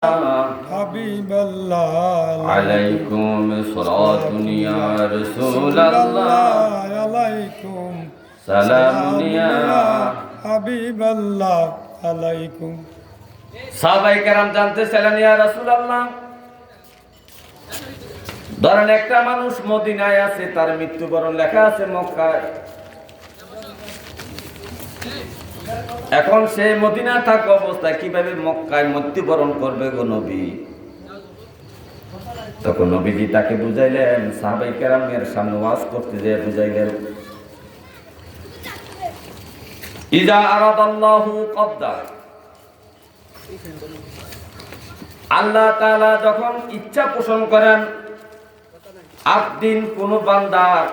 حبيب الله عليكم صلاة يا رسول الله عليكم سلام يا حبيب الله عليكم সাহাবায়ে কেরাম জানতেছিলেন ইয়া রাসূলুল্লাহ, ধরেন একটা মানুষ মদিনায় আছে, তার মৃত্যুবরণ লেখা আছে মক্কায়। এখন সে মদিনায় থাকা অবস্থায় কিভাবে মক্কায় মৃত্যুবরণ করবে গো নবী? তখন নবীজি তাকে বুঝাইলেন, সাহাবায়ে কেরামের সামনে ওয়াজ করতে যেয়ে বুঝাইলেন, ইজা আরাদাল্লাহু কদ্দা, আল্লাহ তাআলা যখন ইচ্ছা পোষণ করেন আবদিন কোন বান্দার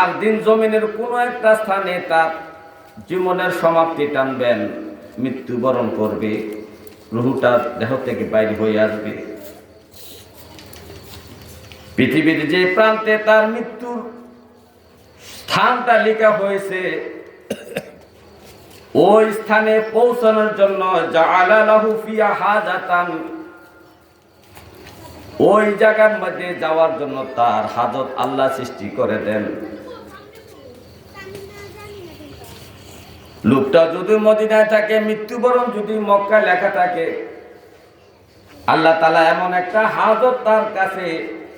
আরদিন জমিনের কোন একটা স্থানে তার জীবনের সমাপ্তি টানবেন, মৃত্যুবরণ করবে, রূহটা দেহ থেকে বাইরে হয়ে আসবে। পৃথিবীর যে প্রান্তে তার মৃত্যুর স্থানটা লেখা হয়েছে, ওই স্থানে পৌঁছানোর জন্য জাআলা লাহু ফিয়া হাজাতান, ওই জায়গার মধ্যে যাওয়ার জন্য তার হাজত আল্লাহ সৃষ্টি করে দেন। লোকটা যদি মদিনায় থাকে, মৃত্যুবরণ যদি মক্কায় লেখা থাকে, আল্লাহ তাআলা এমন একটা হাজত তার কাছে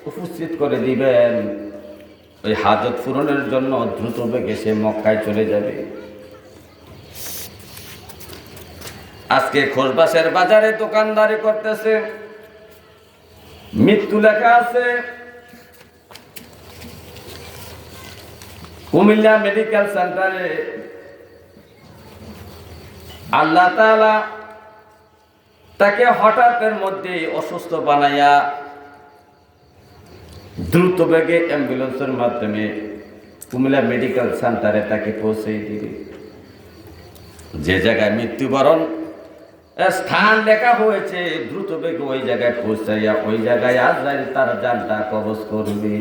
উপস্থিত করে দিবেন, ওই হাজত পূরণের জন্য দ্রুত বেগে সে মক্কায় চলে যাবে। আজকে খোসবাসের বাজারে দোকানদারি করতেছে, মৃত্যু লেখা আছে কুমিল্লা মেডিকেল সেন্টারে। আল্লাহ তাআলা তাকে হঠাৎের মধ্যে অসুস্থ বানাইয়া দ্রুত বেগে অ্যাম্বুলেন্সের মাধ্যমে কুমিল্লা মেডিকেল সেন্টারে তাকে পৌঁছে দিবে। যে জায়গায় মৃত্যুবরণ স্থান লেখা হয়েছে, দ্রুত বেগে ওই জায়গায় পৌঁছাইয়া ওই জায়গায় আজরাইল তার জানটা কবজ করবে।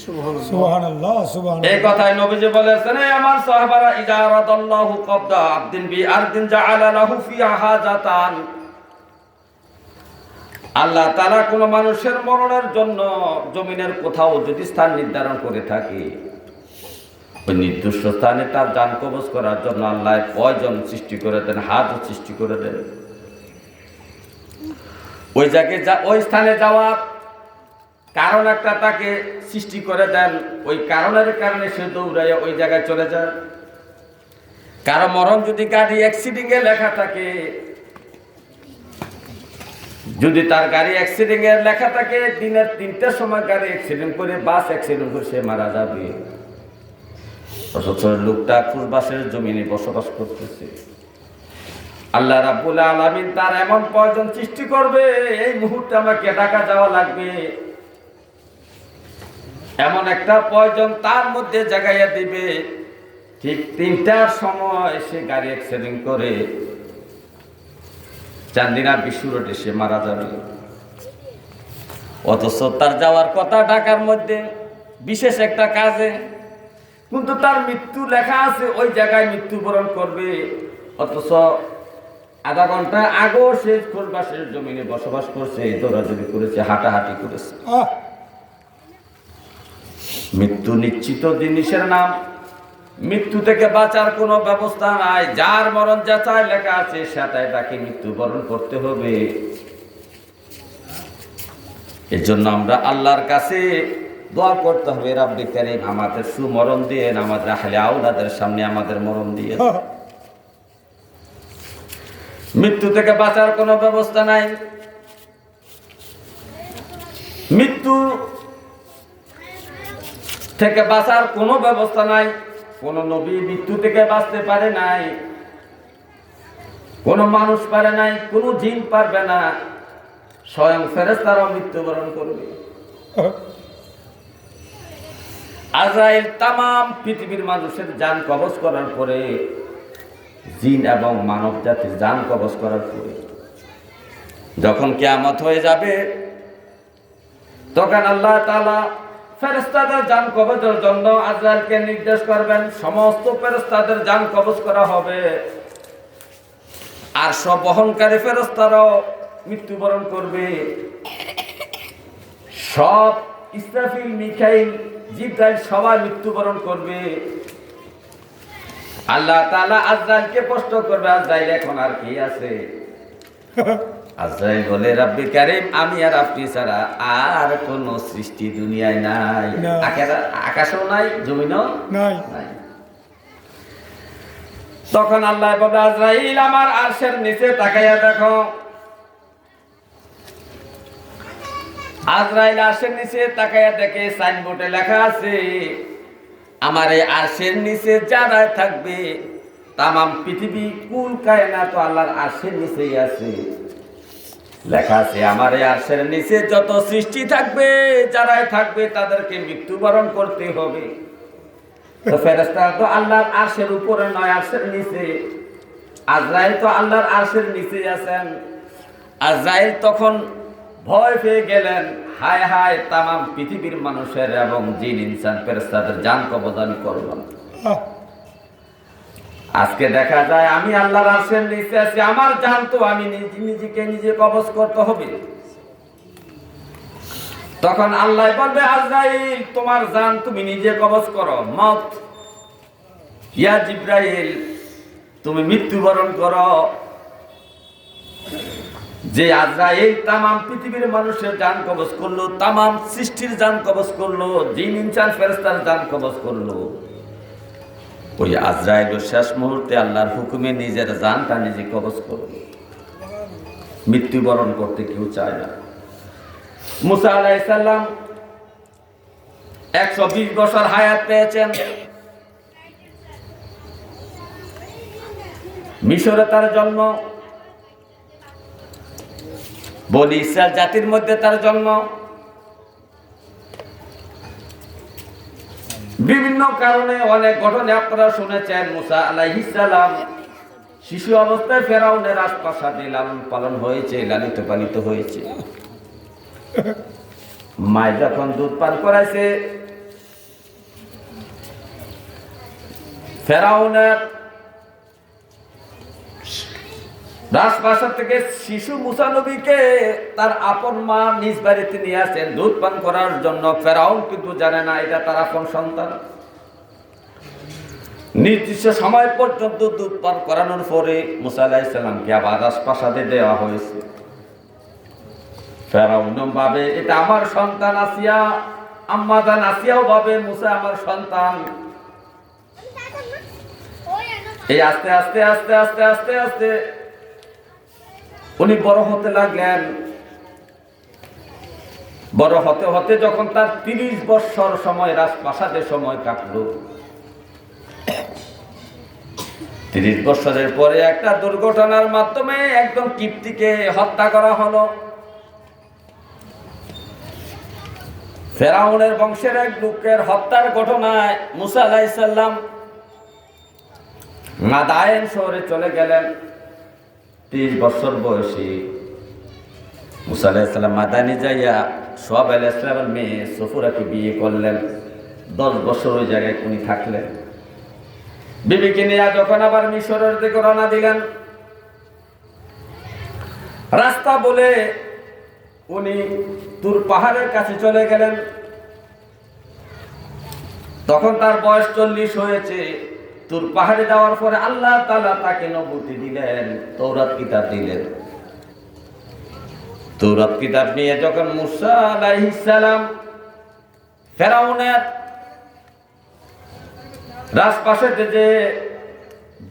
সুবহানাল্লাহ সুবহানাল্লাহ। এই কথাই নবীজি বলেছেন, আমার সাহাবারা, ইজা আরাদাল্লাহু কবদা আবদিন বি আরদিন জাআলা লাহু ফিহা হাজাতান, আল্লাহ তাআলা কোন মানুষের মরণের জন্য জমিনের কোথাও যদি স্থান নির্ধারণ করে থাকে, ওই নির্দিষ্ট স্থানে তার জান কবজ করার জন্য আল্লাহ প্রয়োজন সৃষ্টি করে দেন, হাজত সৃষ্টি করে দেন। ওই জায়গায় ওই স্থানে যাওয়ার কারণ একটা তাকে সৃষ্টি করে দেন, ওই কারণের কারণে সে দৌড়াইয়া ওই জায়গায় চলে যায়। কারো মরণ যদি গাড়ি অ্যাক্সিডেন্টে লেখা থাকে, যদি তার গাড়ি অ্যাক্সিডেন্টে লেখা থাকে, দিনের 3টার সময় গাড়ি অ্যাক্সিডেন্ট করে, বাস অ্যাক্সিডেন্ট করে সে মারা যাবে, অথচ লোকটা খোসবাসের জমিনে বসবাস করতেছে। আল্লাহ রাব্বুল আলামিন তার এমন প্রয়োজন সৃষ্টি করবে, এই মুহূর্তে আমাকে ঢাকা যাওয়া লাগবে, এমন একটা প্রয়োজন তার মধ্যে জাগাইয়া দিবে। ঠিক 3টার সময় সে গাড়ি অ্যাক্সিডেন্ট করে চান্দিনা বিশ্ব রোডে সে মারা যাবে, অথচ তার যাওয়ার কথা ঢাকার মধ্যে বিশেষ একটা কাজে, কিন্তু তার মৃত্যু লেখা আছে ওই জায়গায় মৃত্যুবরণ করবে, অথচ আধা ঘন্টা আগেও সে খোসবাসের জমিনে বসবাস করছে, দৌড়াদৌড়ি করেছে, হাঁটাহাঁটি করেছে। মৃত্যু নিশ্চিত জিনিসের নাম, মৃত্যু থেকে বাঁচার কোনো ব্যবস্থা নাই। যার মরণ যাচাই লেখা আছে সেটাই তাকে মৃত্যুবরণ করতে হবে। এর জন্য আমরা আল্লাহর কাছে দোয়া করতে হবে, রাব্বি কারীম আমাদের সুমরণ দিয়ে, আমাদের আহলে আওলাদের সামনে আমাদের মরণ দিয়ে। মৃত্যু থেকে বাঁচার কোনো ব্যবস্থা নাই। মৃত্যু থেকে বাঁচার কোনো ব্যবস্থা নাই। কোন নবী মৃত্যু থেকে বাঁচতে পারে নাই, কোন মানুষ পারে নাই, কোন জিন পারবে না, স্বয়ং ফেরেশতারাও মৃত্যুবরণ করবে। আজরাইল তামাম পৃথিবীর মানুষের জান কবজ করার পরে, জিন এবং মানব জাতির জান কবজ করার পরে যখন কিয়ামত হয়ে যাবে, তখন আল্লাহ তাআলা ফেরেশতাদের জান কবজের জন্য আজরাইলকে নির্দেশ করবেন, সমস্ত ফেরেশতাদের জান কবজ করা হবে। আরশ বহনকারী ফেরেশতারাও মৃত্যুবরণ করবে। সব ইসরাফিল, মিকাইল, জিবরাইল সবাই মৃত্যুবরণ করবে। আল্লাহ তাআলা আজরাইলকে প্রশ্ন করবে, আজরাইল এখন আর কি আছে? আজরাইল বলে, রব্বি কারীম, আমি আর আপনি ছাড়া আর কোন সৃষ্টি দুনিয়ায় নাই, আকাশেও নাই, জমিনও নাই। তখন আল্লাহ বলে, আজরাইল আমার আরশের নিচে তাকাইয়া দেখো। আজরাইল আরশের নিচে তাকাইয়া দেখে সাইনবোর্ডে লেখা আছে, আমার এই আরশের নিচে যারা থাকবে তামাম পৃথিবী কুল কায়নাত আল্লাহর আরশের নিচেই আছে। লেখা আছে, আমার এই আরশের নিচে যত সৃষ্টি থাকবে, যারাই থাকবে তাদেরকে মৃত্যুবরণ করতে হবে। তো ফেরেশতারা তো আল্লাহর আরশের উপরে নয়, আরশের নিচে। আজরাইল তো আল্লাহর আরশের নিচে আছেন। আজরাইল তখন ভয় পেয়ে গেলেন, হায় হায়, তামাম পৃথিবীর মানুষের এবং জিন ইনসান ফেরেশতাদের জান কবজ আমি করলাম। আজকে দেখা যায় আমি আল্লাহর আরশের নিচে আছি, আমার জান তো আমি নিজেকে নিজে কবজ করতে হবে। তখন আল্লাহ বলবে, আজরাইল তোমার জান তুমি নিজে কবজ করো, মত ইয়া জিবরাইল তুমি মৃত্যুবরণ করো। যে আজরাইল তামাম পৃথিবীর মানুষের জান কবজ করলো, তামাম সৃষ্টির জান কবজ করলো, জিন ইনসান ফেরেশতার জান কবজ করলো, ওই আজরাইল শেষ মুহূর্তে আল্লাহর হুকুমে নিজের জানটা নিজে কবজ করলো। মৃত্যুবরণ করতে কেউ চায় না। মুসা আলাইহিস সালাম 120 বছর হায়াত পেয়েছেন। মিশরে তার জন্ম, বনি ইসরাইল জাতির মধ্যে তার জন্ম। বিভিন্ন কারণে অনেক ঘটনা আপনারা শুনেছেন। মুসা আলাইহিস সালাম শিশু অবস্থায় ফেরাউনের রাজপ্রাসাদে লালন পালন হয়েছে, লালিত পালিত হয়েছে। মায় যখন দুধ পান করাইছে, ফেরাউনের রাজপ্রাসাদ থেকে শিশু মুসা নবীকে তার আপন মা নিজ বাড়িতে নিয়ে আসেন দুধ পান করার জন্য। ফেরাউন কিন্তু জানে না এটা তার আপন সন্তান। নির্দিষ্ট সময় পর্যন্ত দুধ পান করানোর পরে মুসা আলাইহিস সালামকে আবার রাজপ্রাসাদে দেওয়া হয়েছে। ফেরাউন ভাবে এটা আমার সন্তান। আসিয়া, আম্মা জান আসিয়াও ভাবে মুসা আমার সন্তান। এই আস্তে আস্তে আস্তে আস্তে আস্তে আস্তে উনি বড় হতে লাগলেন। বড় হতে হতে যখন তার 30 বছর সময় রাজপ্রাসাদে সময় কাটলো, 30 বছরের পরে একটা দুর্ঘটনার মাধ্যমে একদম কিপ্তিকে হত্যা করা হলো। ফেরাউনের বংশের এক লোকের হত্যার ঘটনায় মুসা আলাইহিস সালাম মাদায়েন শহরে চলে গেলেন। 30 বছর বয়সী মুসা আলাইহিস সালাম মাদানে যাইয়া সোহাব আলাইহিস সালামের মেয়ে সফুরাকে বিয়ে করলেন। 10 বছর ওই জায়গায় উনি থাকলেন। বিবিকে নিয়ে যখন আবার মিশরের দিকে রওনা দিলেন, রাস্তা বলে উনি তুর পাহাড়ের কাছে চলে গেলেন। তখন তার বয়স 40 হয়েছে। তুর পাহাড়ে যাওয়ার পরে আল্লাহ তাআলা তাকে নবুয়্বতি দিলেন, তওরাত কিতাব দিলেন। তওরাত কিতাব নিয়ে যখন মুসা আলাইহিস সালাম ফেরাউনের রাজপ্রাসাদে যে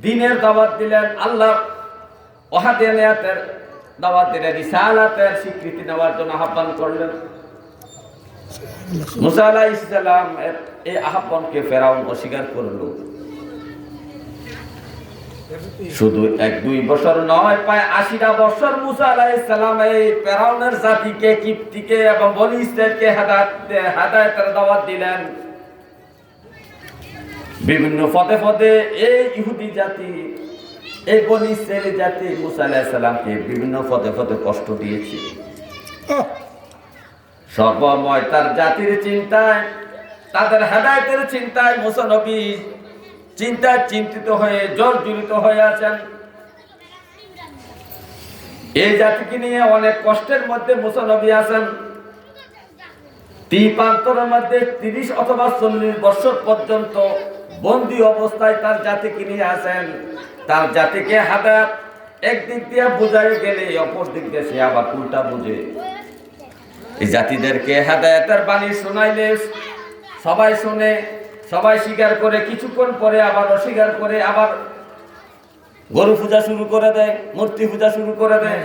দ্বীনের দাওয়াত দিলেন, আল্লাহ ওয়াহদানিয়াতের দাওয়াত দিলেন, রিসালাতের স্বীকৃতি নেওয়ার জন্য আহ্বান করলেন। মুসা আলাইহিস সালাম এই আহ্বানকে ফেরাউন অস্বীকার করল। শুধু 1-2 বছর নয়, প্রায় 80টা বছর মুসা আলাইহিস সালাম এই ফেরাউনের জাতিকে, কিপ্তিকে এবং বনি ইসরাইলকে হেদায়েতের দাওয়াত দিলেন। বিভিন্ন পদে পদে এই ইহুদি জাতি, এই বনি ইসরাইল জাতি মুসা আলাইহিস সালামকে বিভিন্ন পদে পদে কষ্ট দিয়েছে। সর্বময় তার জাতির চিন্তায়, তাদের হেদায়েতের চিন্তায় মুসা নবী চিন্তায় চিন্তিত হয়ে জর্জরিত হয়ে আছেন। এই জাতিকে নিয়ে অনেক কষ্টের মধ্যে মুসা নবী আছেন। তীপান্তরের মধ্যে 30 অথবা 40 বছর পর্যন্ত বন্দী অবস্থায় তার জাতিকে নিয়ে আছেন। তার জাতিকে হাদায়াত একদিক দিয়ে বুঝাই গেলে অপর দিক দিয়ে সে আবার উল্টা বুঝে। এই জাতিদেরকে হেদায়েতের বাণী শোনাইলে সবাই শুনে, সবাই স্বীকার করে, কিছুক্ষণ পরে আবার অস্বীকার করে, আবার গরু পূজা শুরু করে দেয়, মূর্তি পূজা শুরু করে দেয়।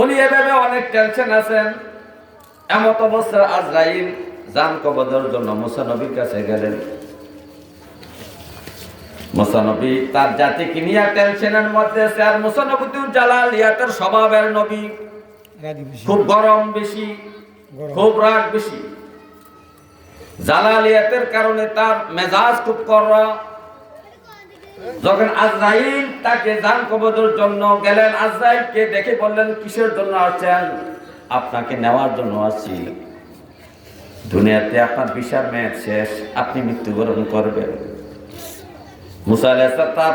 উনি এভাবে অনেক টেনশন আছেন। এমত অবস্থায় আজরাইল জান কবজের জন্য মুসা নবীর কাছে গেলেন। মুসা নবী তার জাতিকে নিয়ে টেনশনের মধ্যে আছে। আর মুসা নবী তো জালালিয়াতের স্বভাবের নবী, খুব গরম বেশি, খুব রাগ বেশি। জালালিয়াতের কারণে তার মেজাজ খুব কড়া। যখন আজরাইল তাকে জান কবজের জন্য গেলেন, আজরাইলকে দেখে বললেন, কিসের জন্য আসছেন? আপনাকে নেওয়ার জন্য আসছি। দুনিয়াতে আপনার বিচার মেয়াদ শেষ, আপনি মৃত্যুবরণ করবেন। মুসা আলাইহিস সালাম তার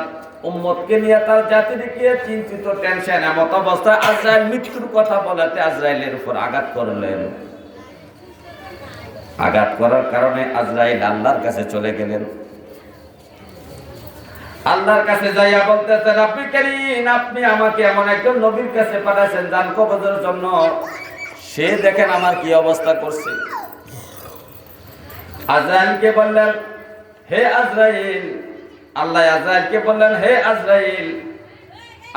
উম্মতকে নিয়ে, তার জাতিকে চিন্তিত, টেনশন। এমত অবস্থায় আজরাইল মৃত্যুর কথা বলাতে আজরাইলের উপর আঘাত করলেন। আঘাত করার কারণে আজরাইল আল্লাহর কাছে চলে গেলেন। আল্লাহর কাছে যাইয়া বলতেছেন, আপনি কারীম, আপনি আমাকে এমন একজন নবীর কাছে পাঠাইছেন জান কবজের জন্য, সে দেখেন আমার কি অবস্থা করছে। আজরাইলকে বললেন, হে আজরাইল, আল্লাহ আজরাইলকে বললেন, হে আজরাইল,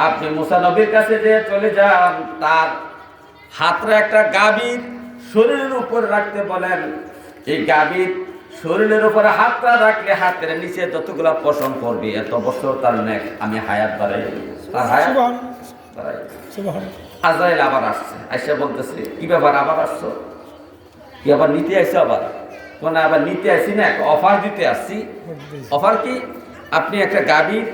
আপনি মুসা নবীর কাছে যে চলে যান, তার হাতরে একটা গাভীর শরীরের উপর রাখতে বলেন। এই গাভীর শরীরের উপরে হাতটা রাখলে হাতের নিচে যতগুলা পশম করবে, এত বছর তার নেক আমি হায়াত বাড়াই, তার হায়াত বাড়াই। আজরাইল আবার আসছে, আইসা বলতেছে, কি ব্যাপার আবার আসছো? কি আবার নিতে আসছো? আবার কোন আবার নিতে আসি না, একটা অফার দিতে আসছি। অফার কি? আপনি একটা গাভীর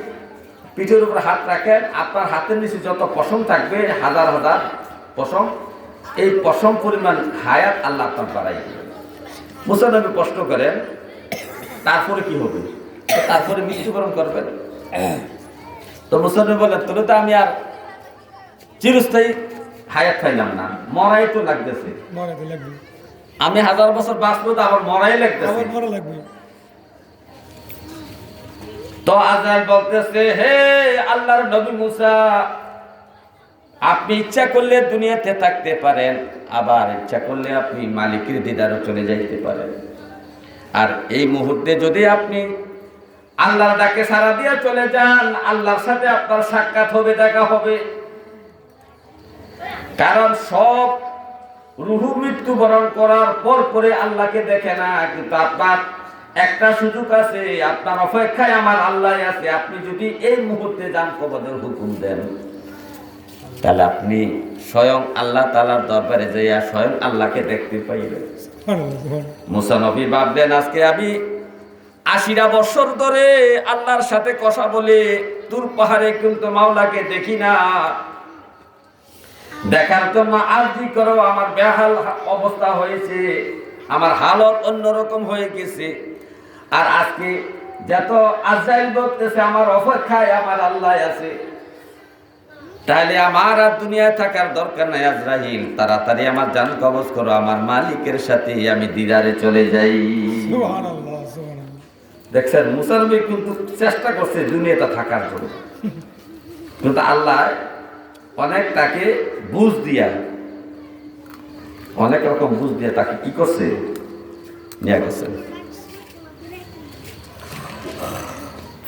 পিঠের উপর হাত রাখেন, আপনার হাতের নিচে যত পশম থাকবে, হাজার হাজার পশম, এই পশম পরিমাণ হায়াত আল্লাহ আপনার বাড়াই। মুসা নবী প্রশ্ন করেন, তারপরে কি হবে? তারপরে মৃত্যুবরণ করবেন। তো মুসা নবী বলেন, তোরে তো আমি আর চিরস্থায়ী হায়াত পাইলাম না, মরাই তো লাগতেছে। আমি 1000 বছর বাঁচবো, তো আবার মরাই লাগতেছে। তো আজরাইল বলতেছে, হে আল্লাহর নবী মুসা, আপনি ইচ্ছা করলে দুনিয়াতে থাকতে পারেন, আবার ইচ্ছা করলে আপনি মালিকের দিদারও চলে যাইতে পারেন। আর এই মুহূর্তে যদি আপনি আল্লাহর ডাকে সাড়া দিয়ে চলে যান, আল্লাহর সাথে আপনার সাক্ষাৎ হবে, দেখা হবে। কারণ সব রূহ মৃত্যুবরণ করার পর পরে আল্লাহকে দেখে না, কিন্তু আপনার একটা সুযোগ আছে, আপনার অপেক্ষায় আমার আল্লাহ আছে। আপনি যদি এই মুহূর্তে জান কবজের হুকুম দেন, তাহলে আপনি স্বয়ং আল্লাহ তাআলার দরবারে যাইয়া স্বয়ং আল্লাহকে দেখতে পাইবেন। মুসা নবী ভাবলেন, আজকে আমি 80টা বছর ধরে আল্লাহর সাথে কথা বলে তুর পাহাড়ে কিন্তু মাওলাকে দেখি না, দেখার জন্য আরজি করো, আমার বেহাল অবস্থা হয়েছে, আমার হালত অন্যরকম হয়ে গেছে। আর আজকে যত আজরাইল বলতেছে আমার অপেক্ষায় আমার আল্লাহ আছে, তাহলে আমার আর দুনিয়ায় থাকার দরকার নাই। আজরাইল, তাড়াতাড়ি আমার জান কবজ করো, আমার মালিকের সাথে আমি দিদারে চলে যাই। দেখছেন, মুসা নবী কিন্তু চেষ্টা করছে দুনিয়াতে থাকার জন্য, কিন্তু আল্লাহ অনেক তাকে বুঝ দিয়া, অনেক রকম বুঝ দিয়া তাকে কি করছে, নিয়ে গেছে।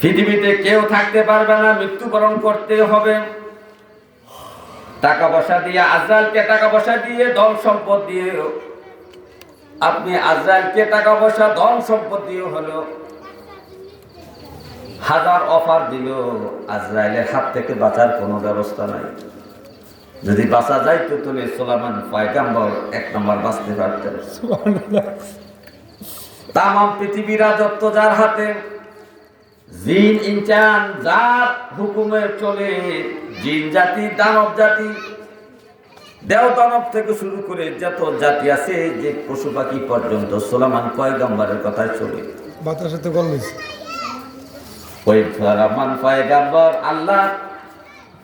পৃথিবীতে কেউ থাকতে পারবে না, মৃত্যুবরণ করতে হবে। টাকা পয়সা দিয়ে, আজরাইলকে টাকা পয়সা দিয়ে, ধন সম্পদ দিয়ে, আপনি আজরাইলকে টাকা পয়সা ধন সম্পদ দিয়ে হলো হাজার অফার দিল, আজরাইলের হাত থেকে বাঁচার কোনো ব্যবস্থা নাই। যদি বাঁচা যায় তো তুমি সুলাইমান পয়গম্বর 1 নম্বর বাঁচতে পারতেন। তামাম পৃথিবীর রাজত্ব যার হাতে, জিন ইনসান যার হুকুমে চলে, জিন জাতি, দানব জাতি, দেও দানব থেকে শুরু করে যত জাতি আছে, যে পশু পাখি পর্যন্ত সুলাইমান পয়গম্বরের কথাই চলে। বাতাসে তো গল্প ওই সুলাইমান পয়গম্বর আল্লাহ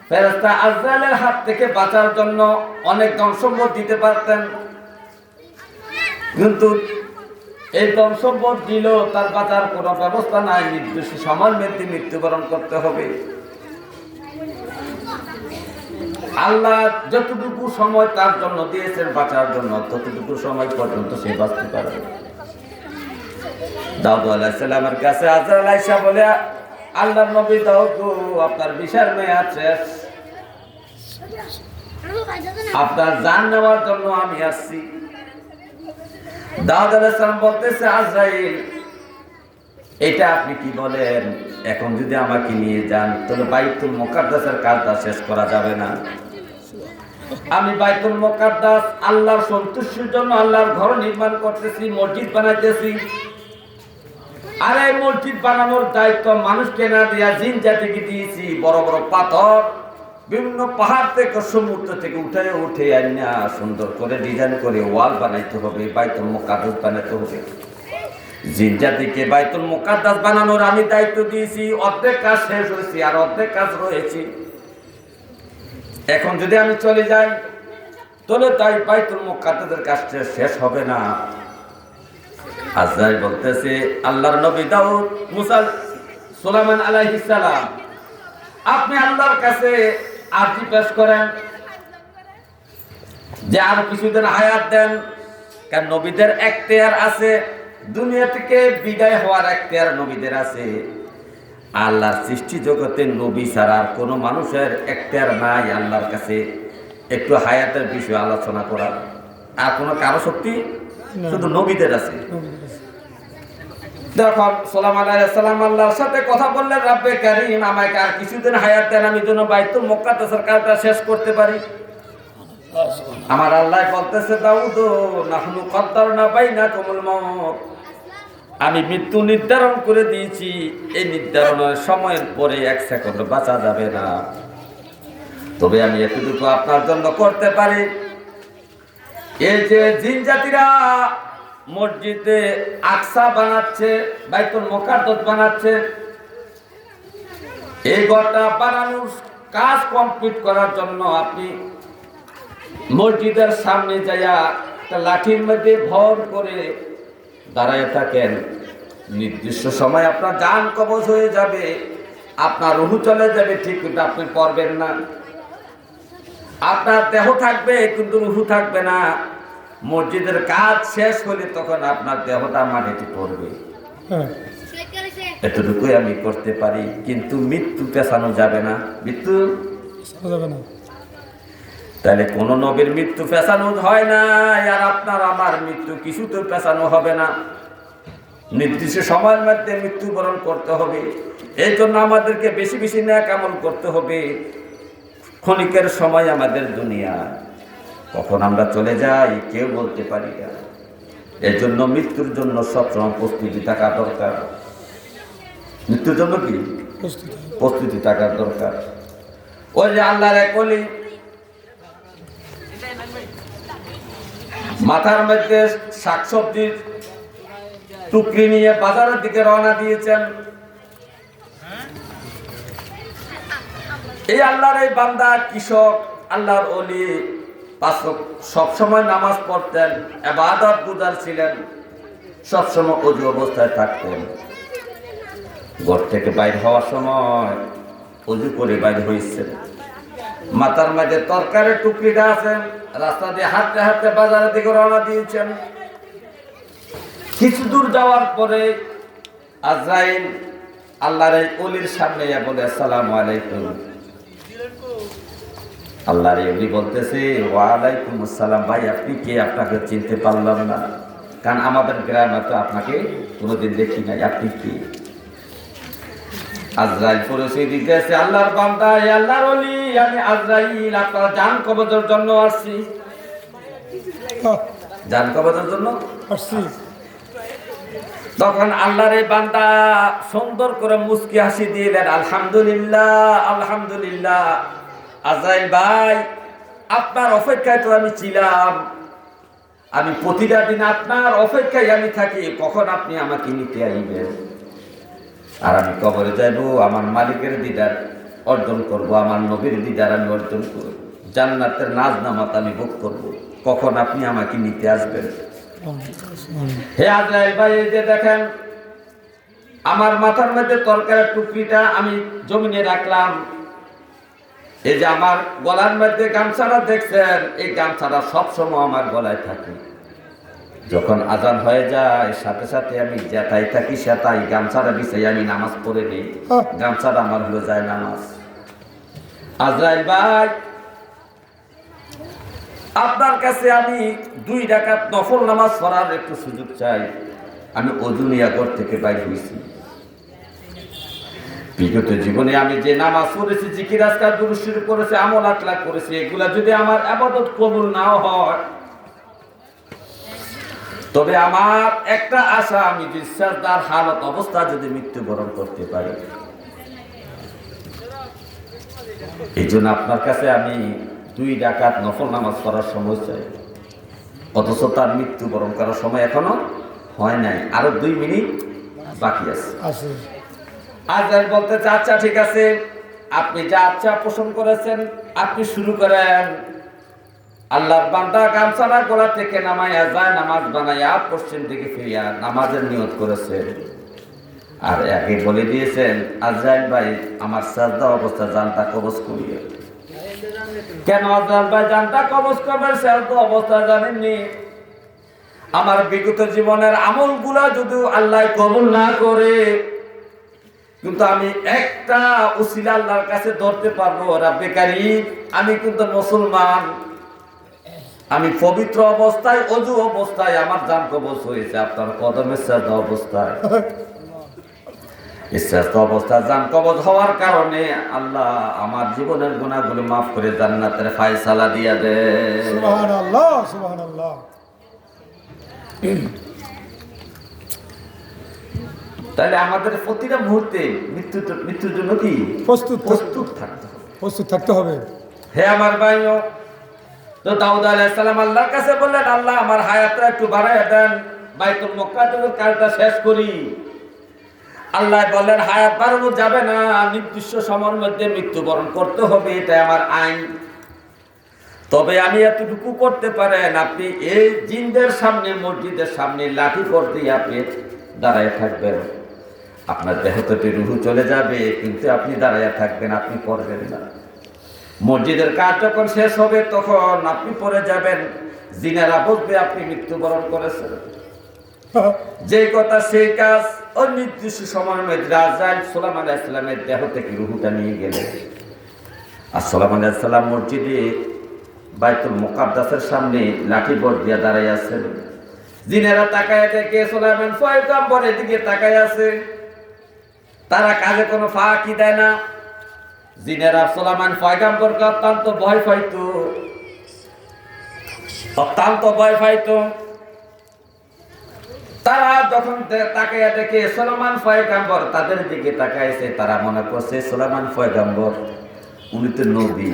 ফেরেশতা আজরাইলের হাত থেকে বাঁচার জন্য অনেক ধন সম্পদ দিতে পারতেন, কিন্তু এই ধন সম্পদ দিলেও তার বাঁচার কোনো ব্যবস্থা নাই। নির্দিষ্ট সময়ের মধ্যে মৃত্যুবরণ করতে হবে। আল্লাহ যতটুকু সময় তার জন্য দিয়েছেন বাঁচার জন্য, ততটুকু সময় পর্যন্ত সে বাঁচতে পারবে। দাউদ আলাইহিস সালামের কাছে আজরাইল আইসা বলে, আল্লাহর নবী দাউদ, আপনার বিচার মেয়াদ শেষ, আপনার জান নেওয়ার জন্য আমি আসছি। দাউদ আলাইহিস সালাম বলতেছে, আজরাইল এটা আপনি কি বলেন? এখন যদি আমাকে নিয়ে যান তাহলে বাইতুল মুকাদ্দাসের কাজটা শেষ করা যাবে না। আমি বাইতুল মুকাদ্দাস আল্লাহর সন্তুষ্টির জন্য আল্লাহর ঘর নির্মাণ করতেছি, মসজিদ বানাইতেছি। আর এই মসজিদ বানানোর দায়িত্ব মানুষকে না দিয়া জিন জাতিকে দিয়েছি। বড় বড় পাথর বিভিন্ন পাহাড় থেকে সমুদ্র থেকে উঠে আইনা সুন্দর করে ডিজাইন করে ওয়াল বানাইতে হবে, বাইতুল মুকাদ্দাস বানাইতে হবে। জিন জাতিকে বাইতুল মুকাদ্দাস বানানোর আমি দায়িত্ব দিয়েছি। অর্ধেক কাজ শেষ হয়েছে, আর অর্ধেক কাজ রয়েছে। এখন যদি আমি চলে যাই তাহলে তাই বাইতুল মুকাদ্দাসের কাজটা শেষ হবে না। আজরাইল বলতেছে, আল্লাহর নবী দাউদ, মুসা, সুলাইমান আলাইহিস সালাম, আপনি আল্লাহর কাছে আরজি পেশ করেন যে আরো কিছুদিন হায়াত দেন। কারণ নবীদের এখতিয়ার আছে, দুনিয়া থেকে বিদায় হওয়ার এখতিয়ার নবীদের আছে। আল্লাহর সৃষ্টি জগতে নবী ছাড়া আর কোনো মানুষের এখতিয়ার নাই আল্লাহর কাছে একটু হায়াতের বিষয়ে আলোচনা করার। আর কোনো কারো শক্তি শুধু নবীদের আছে। যখন সুলাইমান আলাইহিস সালাম আল্লাহর সাথে কথা বললেন, রব্বে কারীম আমাকে আর কিছুদিন হায়াত দেন, আমি যেন বাইতুল মুকাদ্দাসের কাজটা শেষ করতে পারি। আমার আল্লাহ বলতেছে, দাউদ, নাহনু কদ্দারনা বাইনাকুমুল মাউত, আমি মৃত্যু নির্ধারণ করে দিয়েছি। এই নির্ধারণের সময়ের পরে 1 সেকেন্ড বাঁচা যাবে না। তবে আমি এতটুকু আপনার জন্য করতে পারি, এই যে জিন জাতিরা মসজিদে আকসা বানাচ্ছে, বাইতুল মুকাদ্দাস বানাচ্ছে, এই ঘরটা বানানোর কাজ কমপ্লিট করার জন্য আপনি মসজিদের সামনে যাইয়া একটা লাঠির মধ্যে ভর করে দাঁড়ায় থাকেন। নির্দিষ্ট সময় আপনার জান কবজ হয়ে যাবে, আপনার রূহ চলে যাবে ঠিক, কিন্তু আপনি পড়বেন না। আপনার দেহ থাকবে কিন্তু রূহ থাকবে না। মসজিদের কাজ শেষ হলে তখন আপনার দেহটা মাটিতে পড়বে। এতটুকুই আমি করতে পারি, কিন্তু মৃত্যু পেছানো যাবে না। মৃত্যু যাবে না। তাহলে কোন নবীর মৃত্যু পেছানো হয় না, আর আপনার আমার মৃত্যু কিছুতে পেছানো হবে না। নির্দিষ্ট সময়ের মধ্যে মৃত্যুবরণ করতে হবে। এই জন্য আমাদেরকে বেশি বেশি নেক আমল করতে হবে। ক্ষণিকের সময় আমাদের দুনিয়া, কখন আমরা চলে যাই কেউ বলতে পারি না। এই জন্য মৃত্যুর জন্য সবসময় প্রস্তুতি থাকা দরকার। মৃত্যুর জন্য কি প্রস্তুতি থাকার দরকার। ওই যে আল্লাহর এক ওলি মাথার মধ্যে শাকসবজির টুকরি নিয়ে বাজারের দিকে রওনা দিয়েছেন। এই আল্লাহর এই বান্দা কৃষক, আল্লাহর ওলি, সবসময় নামাজ পড়তেন, ইবাদত গুজার ছিলেন, সবসময় ওযু অবস্থায় থাকতেন। ঘর থেকে বাইর হওয়ার সময় ওযু করে বাইর হয়েছেন। মাথার মাঝে তরকারির টুকরিটা আছে, রাস্তা দিয়ে হাঁটতে হাঁটতে বাজারের দিকে রওনা দিয়েছেন। কিছু দূর যাওয়ার পরে আজরাইল আল্লাহর এই ওলির সামনে বলে, আসসালামু আলাইকুম। আল্লাহর এই ওলি বলতেছে, ওয়ালাইকুম আসসালাম। ভাই আপনি কে? আপনাকে চিনতে পারলাম না, কারণ আমাদের গ্রামে তো আপনাকে কোনোদিন দেখি নাই, আপনি কি? আজরাইল পরিচয় দিতেছে, আল্লাহর বান্দা, আল্লাহর ওলি, আমি আজরাইল, আপনার জান কবজের জন্য আসছি। জান কবজের জন্য আসছি। তখন আল্লাহর এই বান্দা সুন্দর করে মুস্কি হাসি দিলেন, আলহামদুলিল্লাহ, আলহামদুলিল্লাহ। আজরাইল ভাই, আপনার অপেক্ষায় তো আমি ছিলাম। আমি প্রতিটা দিন আপনার অপেক্ষায় আমি থাকি, কখন আপনি আমাকে নিতে আইবেন। আর আমি কবরে যাইব, আমার মালিকের দিদার অর্জন করব, আমার নবীর দিদার আমি অর্জন করব, জান্নাতের নাজ নামাত আমি ভোগ করব, কখন আপনি আমাকে নিতে আসবেন? হে আজরাইল ভাই, এই যে দেখেন আমার মাথার মধ্যে তরকারির টুকরিটা আমি জমিনে রাখলাম, এই যে আমার গলার মধ্যে গামছাটা দেখছেন, এই গামছাটা সবসময় আমার গলায় থাকে। যখন আজান হয়ে যায় সাথে সাথে আমি যেটাই থাকি সেটাই গামছাটা বিছাই আমি নামাজ পড়ে নিই। গামছাটা আমার হলো যায় নামাজ। আজরাইল ভাই, আপনার কাছে আমি 2 রাকাত নফল নামাজ পড়ার একটু সুযোগ চাই। আমি ওযু নিয়া ঘর থেকে বাইর হয়েছি। বিগত জীবনে আমি যে নামাজ পড়েছি, জিকির আজকার দুরূদ শরীফ করেছি, আমল আখলাক করেছি, এগুলা যদি আমার ইবাদত কবুল নাও হয়, তবে আমার একটা আশা, আমি বিশ্বাসদার হালত অবস্থা যদি মৃত্যুবরণ করতে পারি। এই জন্য আপনার কাছে আমি 2 রাকাত নফল নামাজ পড়ার সময় চাই। অথচ তার মৃত্যুবরণ করার সময় এখনো হয় নাই, আরো 2 মিনিট বাকি আছে। আজরাইল বলতেছে, আচ্ছা ঠিক আছে, আপনি যা আচ্ছা পোষণ করেছেন আপনি শুরু করেন। আল্লাহর বান্দা গামছাটা গলা থেকে নামাইয়া যায়, নামাজ বানাইয়া পশ্চিম দিকে ফিরিয়া নামাজের নিয়ত করেছে। আর আগে বলে দিয়েছেন, আজরাইল ভাই আমার সাজদা অবস্থা জানটা কবজ করিয়ে। কেন আজরাইল ভাই জানটা কবজ করবেন? সাজদা অবস্থা জানেননি? আমার বিগত জীবনের আমলগুলা যদি আল্লাহ কবুল না করে, কিন্তু আমি একটা উসিলা আল্লাহর কাছে ধরতে পারবো, রাব্বে কারীম আমি কিন্তু মুসলমান, আমি পবিত্র অবস্থায় ওযু অবস্থায় আমার জান কবজ হয়েছে আপনার কদমের সাজদা অবস্থায়। এই সাজদা অবস্থায় জান কবজ হওয়ার কারণে আল্লাহ আমার জীবনের গুনাহগুলো মাফ করে জান্নাতের ফয়সালা দিয়া দেয়। সুবহানাল্লাহ, সুবহানাল্লাহ। তাহলে আমাদের প্রতিটা মুহূর্তে মৃত্যুর জন্য কি প্রস্তুত থাকতে হবে, প্রস্তুত থাকতে হবে। হে আমার ভাইও, তো দাউদ আলাইহিস সালাম আল্লাহর কাছে বললেন, আল্লাহ আমার হায়াতটা একটু বাড়ায় দেন, বাইতুল মুকাদ্দাসের কাজটা শেষ করি। আল্লাহ বললেন, হায়াত বাড়ানো যাবে না, নির্দিষ্ট সময়ের মধ্যে মৃত্যুবরণ করতে হবে, এটা আমার আইন। তবে আমি এতটুকু করতে পারেন, আপনি এই জিনদের সামনে, মসজিদের সামনে লাঠি পড়তে আপনি দাঁড়ায় থাকবেন। আপনার দেহ থেকে রুহু চলে যাবে, কিন্তু আপনি দাঁড়ায় থাকবেন, আপনি পড়বেন না। মসজিদের কাজ যখন শেষ হবে তখন আপনি পড়ে যাবেন, জিনেরা বুঝবে আপনি মৃত্যুবরণ করেছেন। যে কথা সেই কাজ। অনির্দিষ্ট সময়ের মধ্যে আজরাইল সুলাইমান আলাইহিস সালামের দেহ থেকে রুহুটা নিয়ে গেলেন। আর সুলাইমান আলাইহিস সালাম মসজিদে বাইতুল মুকাদ্দাসের সামনে লাঠি বড় দিয়ে দাঁড়ায় আছেন। জিনেরা তাকায় দেখে সুলাইমান পয়গম্বরের দিকে তাকায় আছে, তারা কাজে কোনো ফাঁকি দেয় না। জিনেরা সুলাইমান পয়গম্বরকে অত্যন্ত ভয় পাইতো। তারা যখন তাকাইয়া দেখে সুলাইমান পয়গম্বর তাদের দিকে তাকাইছে, তারা মনে করছে সুলাইমান পয়গম্বর উনি তো নবী,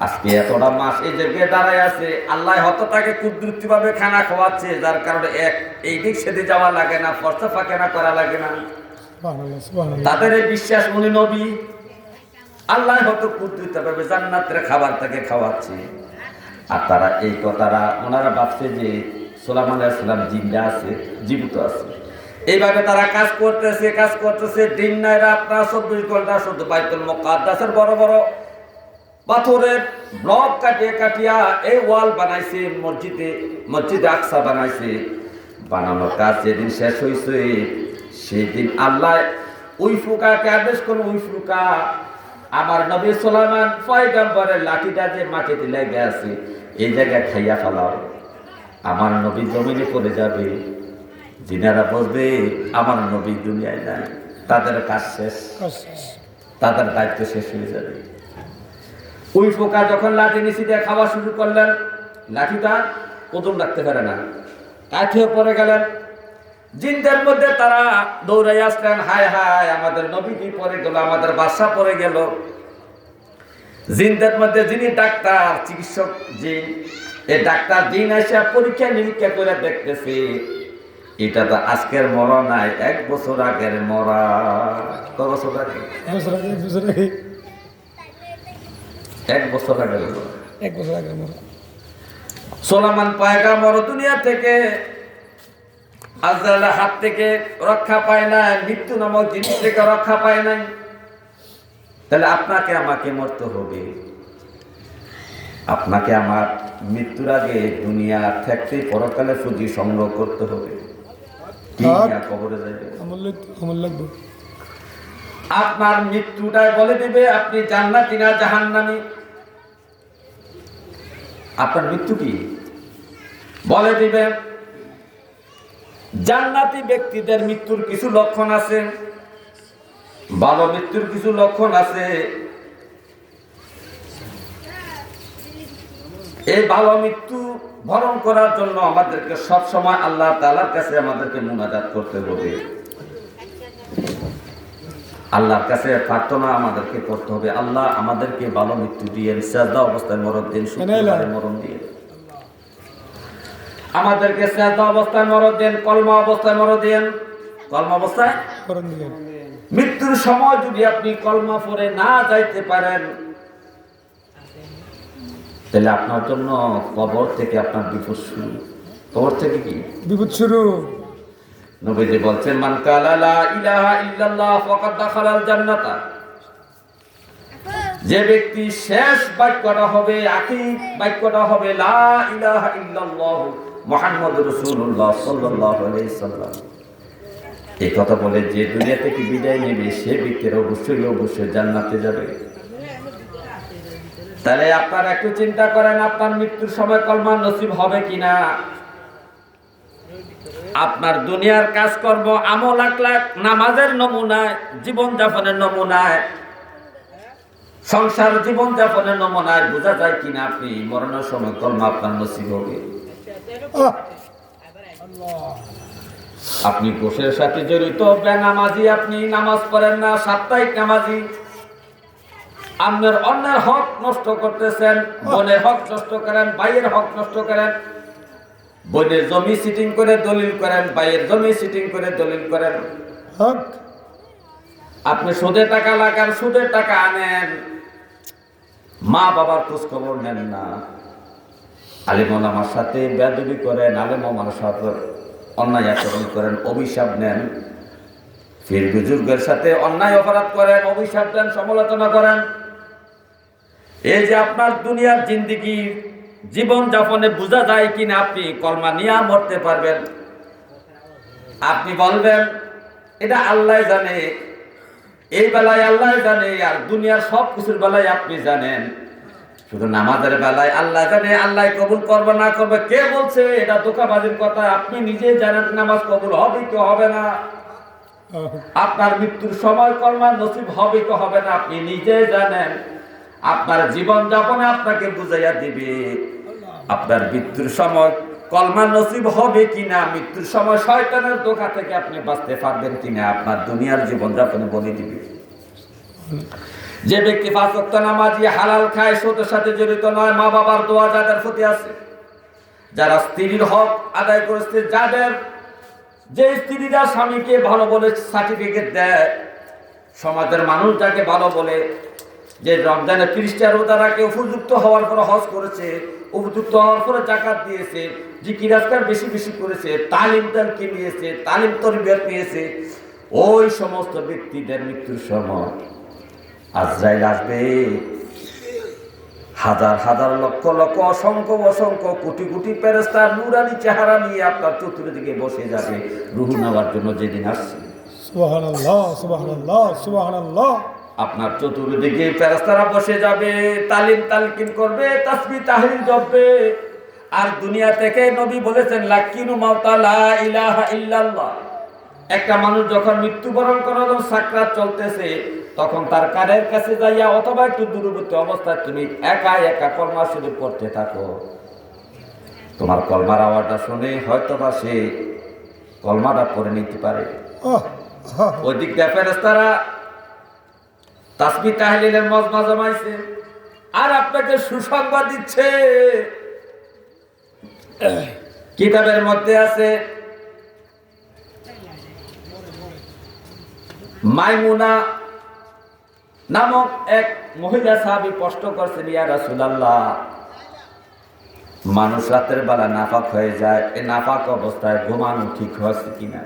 আজকে এতটা মাস এই জায়গায় দাঁড়ায় আছে, আল্লাহ হয়তো তাকে কুদরতি ভাবে খানা খাওয়াচ্ছে, যার কারণে এই দিক সেদিক যাওয়া লাগে না, ফর্সা ফাঁকেনা করা লাগে না। তাদের এই বিশ্বাস উনি নবী, আল্লাহ হয়তো কুদরতি ভাবে জান্নাতের খাবার তাকে খাওয়াচ্ছে। আর তারা এই কথাটা ওনারা ভাবছে যে সুলাইমান আলাইহিস সালাম জিন্দা আছে, জীবিত আছে। এইভাবে তারা কাজ করতেছে দিন নাই রাত না, 24 ঘন্টা শুধু বাইতুল মুকাদ্দাসের বড় বড় পাথরের ব্লক কাটিয়া এই ওয়াল বানাইছে, মসজিদে আকসা বানাইছে। বানানোর কাজ যেদিন শেষ হয়েছে সেই দিন আল্লাহ ওই ফুকাকে আদেশ করল, ওই ফুকা আমার নবী সুলাইমান পয়গম্বরের লাঠিটা যে মাটিতে লেগে আছে এই জায়গায় খাইয়া ফেলাও, আমার নবী জমিনে পড়ে যাবে। জিনারা বলবে আমার নবী দুনিয়ায় নাই, তাদের কাজ শেষ, তাদের দায়িত্ব শেষ হয়ে যাবে। ওই পোকা যখন লাঠি নিচে দিয়ে খাওয়া শুরু করলেন, লাঠিটা ওজন রাখতে পারে না, কাঠিয়ে পড়ে গেলেন। জিনদের মধ্যে তারা দৌড়াই আসলেন, হায় হায় আমাদের নবীজি পড়ে গেল, আমাদের বাদশা পড়ে গেল। জিনদের মধ্যে যিনি ডাক্তার, চিকিৎসক জিন, এই ডাক্তার জিন এসে পরীক্ষা নিরীক্ষা করে দেখতেছে এটা তো আজকের মরা নাই, 1 বছর আগের মরা। কত বছর আগে? 1 বছর আগে হলো। 1 বছর আগে মরা। সোলামান পয়গাম্বর দুনিয়া থেকে আজরাইলের হাত থেকে রক্ষা পায় না, মৃত্যু নামক জিনিস থেকে রক্ষা পায় নাই। তাহলে আপনাকে আমাকে মরতে হবে। আপনাকে আমার মৃত্যুর আগে দুনিয়া থাকতে পরকালে পুঁজি সংগ্রহ করতে হবে। কি নিয়ে কবরে যাবে? আমল লাগবে। আপনার মৃত্যুটাই বলে দিবে আপনি জান্নাতি না জাহান্নামী। আপনার মৃত্যু কি বলে দিবে। জান্নাতি ব্যক্তিদের মৃত্যুর কিছু লক্ষণ আছে, ভালো মৃত্যুর কিছু লক্ষণ আছে। এই ভালো মৃত্যু বরণ করার জন্য আমাদেরকে সব সময় আল্লাহ তাআলার কাছে আমাদেরকে মুনাজাত করতে হবে। আল্লাহর কাছে প্রার্থনা আমাদেরকে করতে হবে, আল্লাহ আমাদেরকে ভালো মৃত্যু দিয়ে, সিজদা অবস্থায় মরণ দিন, শুকরারে মরণ দিয়ে আমাদেরকে সিজদা অবস্থায় মরণ দেন, কলমা অবস্থায় মরণ দেন। কলমা অবস্থায় মরণ দিলেন। মৃত্যুর সময় যদি আপনি কলমা পড়ে না যাইতে পারেন, তাহলে আপনার জন্য কবর থেকে আপনার বিপদ শুরু। কবর থেকে কি বিপদ শুরু? নবীজি বলছেন, মান কালা লা ইলাহা ইল্লাল্লাহ ফাকাদ দাখালাল জান্নাতা। যে ব্যক্তি শেষ বাক্যটা হবে, আখির বাক্যটা হবে লা ইলাহা ইল্লাল্লাহ মুহাম্মাদুর রাসূলুল্লাহ সাল্লাল্লাহু আলাইহি সাল্লাম, এই কথা বলে যে দুনিয়া থেকে বিদায় নেবে, সে ব্যক্তির অবশ্যই জান্নাতে যাবে। তাহলে আপনারা একটু চিন্তা করেন, আপনার মৃত্যুর সময় কলমা নসিব হবে কিনা। আপনার দুনিয়ার কাজকর্ম, আমল আখলাক, নামাজের নমুনায়, জীবন যাপনের নমুনায়, সংসার জীবন যাপনের নমুনায় বোঝা যায় কিনা আপনি মরণের সময় কলমা আপনার নসিব হবে। আপনি ঘুষের সাথে জড়িত বেনামাজি, আপনি নামাজ পড়েন না, সাপ্তাহিক নামাজি, আপনার অন্যের হক নষ্ট করতেছেন, বোনের হক নষ্ট করেন, ভাইয়ের হক নষ্ট করেন, বোনের জমি সিটিং করে দলিল করেন, ভাইয়ের জমি সিটিং করে দলিল করেন, আপনি সুদে টাকা লাগান, সুদের টাকা আনেন, মা বাবার খোঁজ খবর নেন না, আলেম ওলামার সাথে বেয়াদবি করেন, আলেম ওলামার সাথে অন্যায় আচরণ করেন, অভিশাপ নেন, পীর বুজুর্গের সাথে অন্যায় অপরাধ করেন, অভিশাপ দেন, সমালোচনা করেন। এই যে আপনার দুনিয়ার জিন্দেগি জীবন যাপনে বোঝা যায় কিনা আপনি কলমা নিয়ে মরতে পারবেন। আপনি বলবেন এটা আল্লাহ জানে, এই বেলায় আল্লাহ জানে, আর দুনিয়ার সব কিছুর বেলায় আপনি জানেন, শুধু নামাজের বেলায় আল্লাহ জানে, আল্লাহ কবুল করবে না করবে কে বলছে? এটা ধোঁকাবাজির কথা। আপনি নিজেই জানেন নামাজ কবুল হবে কি হবে না, আপনার মৃত্যুর সময় কলমা নসিব হবে কি হবে না আপনি নিজেই জানেন। আপনার জীবন যাপনে আপনাকে বুঝাইয়া দিবে আপনার মৃত্যুর সময় কলমা নসিব হবে কিনা, মৃত্যুর সময় শয়তানের ধোঁকা থেকে আপনি বাঁচতে পারবেন কিনা, আপনার দুনিয়ার জীবন যাপনে বলে দিবে। যে ব্যক্তি 5 ওয়াক্ত নামাজি, হালাল খায়, সুদের সাথে জড়িত নয়, মা বাবার দোয়া যাদের প্রতি আছে, যারা স্ত্রীর হক আদায় করেছে, যাদের যে স্ত্রীরা স্বামীকে ভালো বলে সার্টিফিকেট দেয়, সমাজের মানুষ যাকে ভালো বলে, যে রমজানে 30টা রোজা রাখে, উপযুক্ত হওয়ার পরে হজ করেছে, উপযুক্ত হওয়ার পরে যাকাত দিয়েছে, জিকির আজকার বেশি বেশি করেছে, তালিম তালকি নিয়েছে, তালিম তরবিয়ত নিয়েছে, ওই সমস্ত ব্যক্তিদের মৃত্যুর সময় আজরাইল আসবে হাজার হাজার লক্ষ লক্ষ অসংখ্য অসংখ্য কোটি কোটি ফেরেশতা নূরানি চেহারা নিয়ে আপনার চতুর্দিকে বসে যাবে রূহ নেওয়ার জন্য যেদিন আসছে। সুবহানাল্লাহ, সুবহানাল্লাহ, সুবহানাল্লাহ। আপনার চতুর্দিকে ফেরেশতারা বসে যাবে, তালিম তালকিন করবে, তাসবিহ তাহলিল জপবে। আর দুনিয়া থেকে নবী বলেছেন লাকিনু মাউতা লা ইলাহা ইল্লাল্লাহ। একটা মানুষ যখন মৃত্যুবরণ করার সাকরাত চলতেছে, তখন তার কানের কাছে যাইয়া অথবা একটু দূরবর্তী অবস্থায় তুমি একা একা কলমা শরীফ পড়তে থাকো। তোমার কলমার আওয়াজটা শুনে হয়তোবা সে কলমাটা পড়ে নিতে পারে। ওই দিক দিয়ে ফেরেশতারা তাসবিহ তাহলিলের মজমা জমাইছে, আর আপনাকে সুসংবাদ দিচ্ছে। কিতাবের মধ্যে আছে মাইমুনা নামক এক মহিলা সাহাবী প্রশ্ন করছেন, ইয়া রাসূলুল্লাহ, মানুষ রাতের বেলা নাফাক হয়ে যায়, এই নাফাক অবস্থায় ঘুমানো ঠিক হচ্ছে কিনা?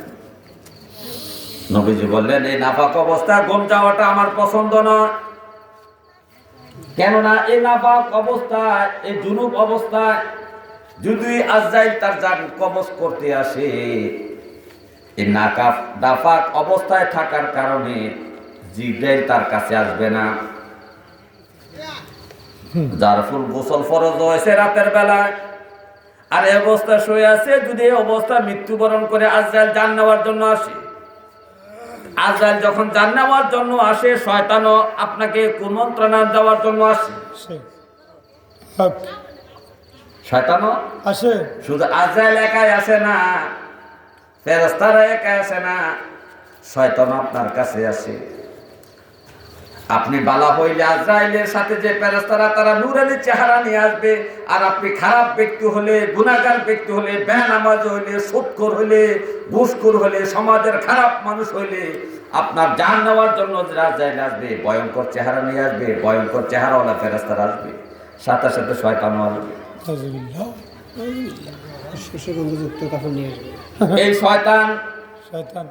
নবীজি বললেন, এই নাফাক অবস্থায় ঘুম যাওয়াটা আমার পছন্দ নয়। কেননা এই নাফাক অবস্থায়, এই জুনুব অবস্থায় যদি আজরাইল তার জান কবজ করতে আসে, এই নাফাক অবস্থায় থাকার কারণে জিবরাইল তার কাছে আসবে না। যার ফুল গোসল ফরজ হয়েছে রাতের বেলায়, আর এই অবস্থা শুয়ে আছে, যদি এই অবস্থা মৃত্যুবরণ করে আজরাইল জান নেওয়ার জন্য আসে, আজরাইল যখন জান নেওয়ার জন্য আসে, শয়তানও আপনাকে কুমন্ত্রণা দেওয়ার জন্য আসে। হক শয়তানও আসে। শুধু আজরাইল একাই আসে না, ফেরেশতারা একাই আসে না, শয়তানও আপনার কাছে আসে। আপনি বালা হইলে আজরাইলের সাথে যে ফেরেশতারা তারা নূরানি চেহারা নিয়ে আসবে, আর আপনি খারাপ ব্যক্তি হলে, গুনাহগার ব্যক্তি হলে, বেনামাজ হইলে, সুদখোর হইলে, ঘুষখোর হইলে, সমাজের খারাপ মানুষ হইলে, আপনার জান নেওয়ার জন্য যে আজরাইল আসবে, ভয়ঙ্কর চেহারা নিয়ে আসবে, ভয়ঙ্কর চেহারাওয়ালা ফেরেশতারা আসবে, সাথে সাথে শয়তানও আসবে। আউযুবিল্লাহ। সুগন্ধযুক্ত কাপড় নিয়ে আসবে। এই শয়তান শয়তান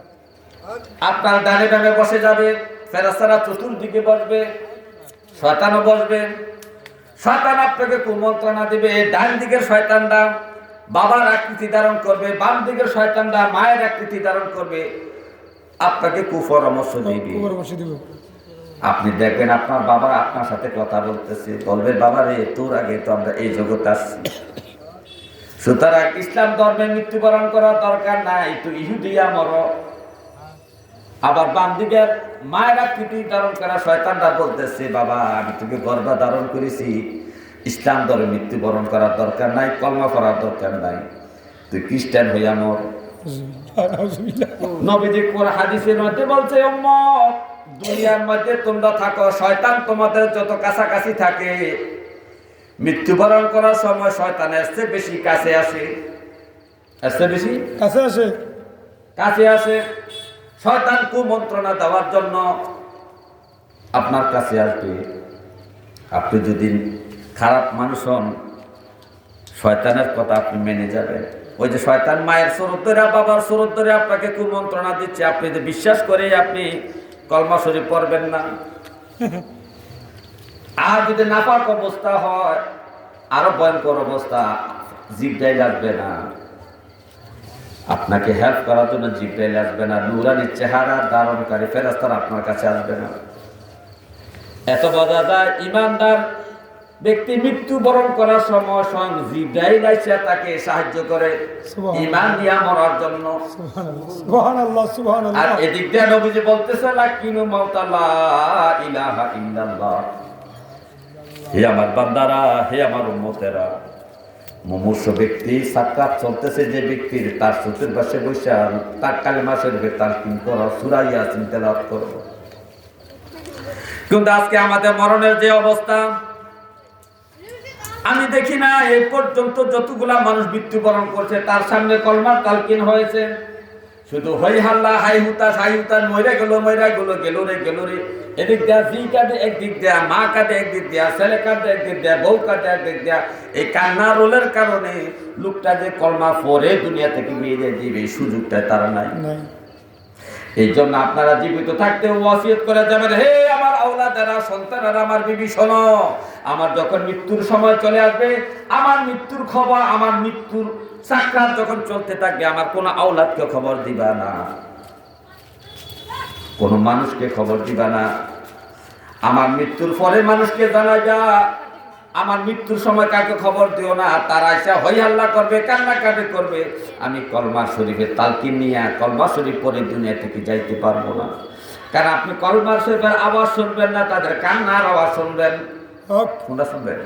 আপনার ডানে ডানে বসে যাবে, ফেরেশতারা চতুর্দিকে বসবে, শয়তানও বসবে। শয়তান আপনাকে কুমন্ত্রণা দিবে। ডান দিকের শয়তানরা বাবার আকৃতি ধারণ করবে, বাম দিকের শয়তানরা মায়ের আকৃতি ধারণ করবে, আপনাকে কুপরামর্শ দিবে। পরামর্শ দিব। আপনি দেখবেন আপনার বাবা আপনার সাথে কথা বলতেছে, বলবে, বাবা রে, তোর আগে তো আমরা এই জগতে আসছি, সুতরাং ইসলাম ধর্মে মৃত্যুবরণ করার দরকার নাই, তুই ইহুদিয়া মর। আবার বাম দিকের মায়ের আকৃতি ধারণ করা শয়তানরা বলতেছে, বাবা আমি তোকে গর্ভে ধারণ করেছি, ইসলাম ধর্মে মৃত্যুবরণ করার দরকার নাই, কলমা করার দরকার নাই, তুই খ্রিস্টান হইয়া মর। আউযুবিল্লাহ। নবীজি কোরআন হাদিসের মধ্যে বলছে, উম্মত, দুনিয়ার মধ্যে তোমরা থাকো, শয়তান তোমাদের যত কাছাকাছি থাকে, মৃত্যুবরণ করার সময় শয়তান আসছে বেশি কাছে আসে, আসছে বেশি কাছে আসে। কাছে আসে। শয়তান কুমন্ত্রণা দেওয়ার জন্য আপনার কাছে আসবে। আপনি যদি খারাপ মানুষ হন, শয়তানের কথা আপনি মেনে যাবেন। ওই যে শয়তান মায়ের সুরত ধরে, বাবার সুরত ধরে আপনাকে কুমন্ত্রণা দিচ্ছে, আপনি যে বিশ্বাস করে আপনি কলমা শরীফ পড়বেন না। আর যদি নাপাক অবস্থা হয়, আরো ভয়ঙ্কর অবস্থা, জিবরাইল আসবে না আপনাকে হেল্প করার জন্য, জিবরাইল আসবে না, নূরানি চেহারা ধারণকারী ফেরেশতারা আপনার কাছে আসবে না। এত বোঝা যায় ইমানদার ব্যক্তি মৃত্যুবরণ করার সময় স্বয়ং জিবরাইল এসে তাকে সাহায্য করে ঈমান নিয়ে মরার জন্য। সুবহানাল্লাহ, সুবহানাল্লাহ। আর এদিক দিয়ে নবীজি বলতেছে, লাকিনু মাউতা লা ইলাহা ইল্লাল্লাহ। হে আমার বান্দারা, হে আমার উম্মতেরা, মুমূর্ষ ব্যক্তি সাক্কাত চলতেছে যে ব্যক্তির, তার চতুর্পাশে বসে তার কালেমা শরীফে তালকিন করো, সূরা ইয়াসিন তেলাওয়াত করো। কিন্তু আজকে আমাদের মরণের যে অবস্থা, আমি দেখি না এই পর্যন্ত যতগুলা মানুষ মৃত্যুবরণ করছে তার সামনে কলমার তালকিন হয়েছে, শুধু হই হাল্লা, হাই হুতাশ, মইরা গেল, গেল রে। এদিক দিয়া জি কাঁদে একদিক দিয়া, মা কাঁদে একদিক দিয়া, ছেলে কাঁদে একদিক দিয়া, বউ কাঁদে একদিক দিয়া। এই কান্না রোলের কারণে লোকটা যে কলমা পরে দুনিয়া থেকে বেরিয়ে দিবে, এই সুযোগটা তারা নাই। এই জন্য আপনারা জীবিত থাকতে ওয়াসিয়ত করে যাবেন, হে আমার আওলাদেরা, সন্তানেরা, আমার বিবি শোনো, আমার যখন মৃত্যুর সময় চলে আসবে, আমার মৃত্যুর খবর, আমার মৃত্যুর সাকরাত যখন চলতে থাকবে, আমার কোন আওলাদকে খবর দিবা না, কোন মানুষকে খবর দিবা না। আমার মৃত্যুর পরে মানুষকে জানাইবা, আমার মৃত্যুর সময় কাকে খবর দিও না। তারা এসে হই হাল্লা করবে, কান্নাকাটি করবে, আমি কলমা শরীফের তালকিন নিয়ে কলমা শরীফ পরে দুনিয়া থেকে যাইতে পারবো না। কারণ আপনি কলমা শরীফের আওয়াজ শুনবেন না, তাদের কান্নার আওয়াজ শুনবেন। কোনটা শুনবেন?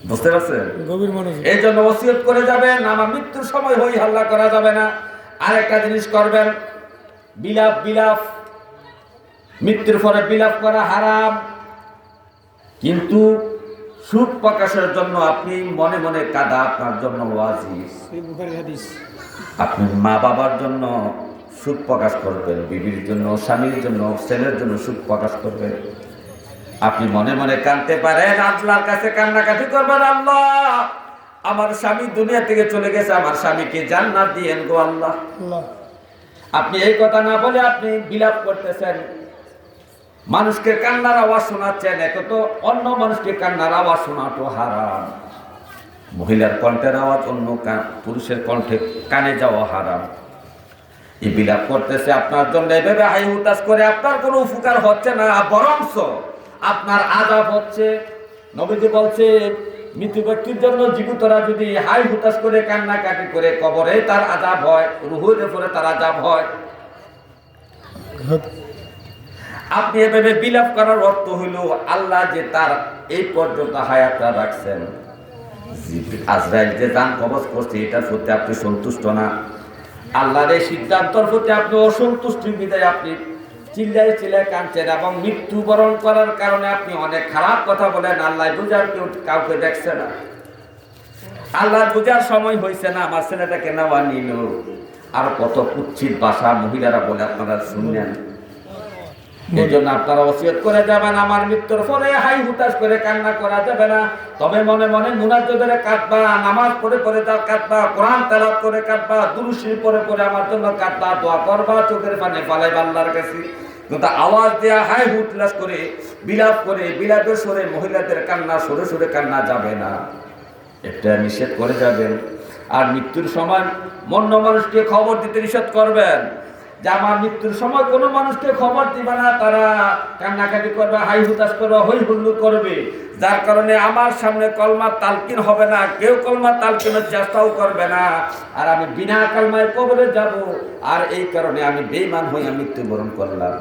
বুঝতে পারছেন? গভীর মনোযোগ। এই জন্য ওসিয়ত করে যাবেন, আমার মৃত্যুর সময় হই হাল্লা করা যাবে না। আরেকটা জিনিস করবেন, বিলাপ। মৃত্যুর পরে বিলাপ করা হারাম, কিন্তু সুখ প্রকাশের জন্য আপনি মনে মনে কাঁদা আপনার জন্য ওয়াজিব। বুখারী হাদিস। আপনি মা বাবার জন্য সুখ প্রকাশ করবেন, বিবির জন্য, স্বামীর জন্য, ছেলের জন্য সুখ প্রকাশ করবেন। আপনি মনে মনে কাঁদতে পারেন, আল্লাহর কাছে কান্নাকাটি করবেন, আল্লাহ আমার স্বামী দুনিয়া থেকে চলে গেছে, আমার স্বামীকে জান্নাত দিয়েন গো আল্লাহ। আপনি এই কথা না বলে আপনি বিলাপ করতেছেন, মানুষকে কান্নার আওয়াজ শোনাচ্ছেন। এত তো অন্য মানুষকে কান্নার আওয়াজ শোনাটো হারাম। মহিলার কণ্ঠের আওয়াজ অন্য পুরুষের কণ্ঠে কানে যাওয়া হারাম। এই বিলাপ করতেছে আপনার জন্য, এভাবে হাই হুতাশ করে আপনার কোনো উপকার হচ্ছে না, বরঞ্চ আপনার আযাব হচ্ছে। নবীজি বলছে, মৃত্যু ব্যক্তির জন্য জীবিতরা যদি হাই হুতাশ করে কান্নাকাটি করে, কবরে তার আযাব হয়, রুহের উপরে তার আযাব হয়। আপনি এভাবে বিলাপ করার অর্থ হইল আল্লাহ যে তার এই পর্যন্ত হায়াতটা রাখছেন, আজরাইল যে দান কবজ করছে, এটার প্রতি আপনি সন্তুষ্ট না। আল্লাহর এই সিদ্ধান্তর প্রতি আপনি অসন্তুষ্ট বিধায় আপনি চিল্লাই কাঁদছেন এবং মৃত্যুবরণ করার কারণে আপনি অনেক খারাপ কথা বলেন। আল্লাহ বুঝার কেউ কাউকে দেখছে না, আল্লাহ বুঝার সময় হয়েছে না, আমার ছেলেটাকে নেওয়া নিল। আর কত কুৎসিত ভাষা মহিলারা বলে আপনারা শুনলেন। এই জন্য আপনারা ওসিয়ত করে যাবেন, আমার মৃত্যুর পরে হাই হুতাশ করে কান্না করা যাবে না। তবে মনে মনে মুনাজাত করে কাঁদবা, নামাজ পড়ে পড়ে যা কাঁদবা, কোরআন তেলাওয়াত করে কাঁদবা, দুরূদ শরীফ পড়ে পড়ে আমার জন্য কাঁদবা, দোয়া করবা, চোখের পানি ফালাইবা আল্লাহর কাছে। কিন্তু আওয়াজ দেয়া হাই হুতাশ করে বিলাপ করে, বিলাপের সুরে মহিলাদের কান্না সুরে সুরে কান্না যাবে না, এটা নিষেধ করে যাবেন। আর মৃত্যুর সময় অন্য মানুষকে খবর দিতে নিষেধ করবেন যে আমার মৃত্যুর সময় কোনো মানুষকে খবর দিবে না, তারা কান্নাকাটি করবে, হাই হুতাশ করবে, হই হুল্লু করবে, যার কারণে আমার সামনে কলমার তালকিন হবে না, কেউ কলমার তালকিনের চেষ্টাও করবে না, আর আমি বিনা কলমায় কবরে যাব। আর এই কারণে আমি বেঈমান হয়ে মৃত্যুবরণ করলাম,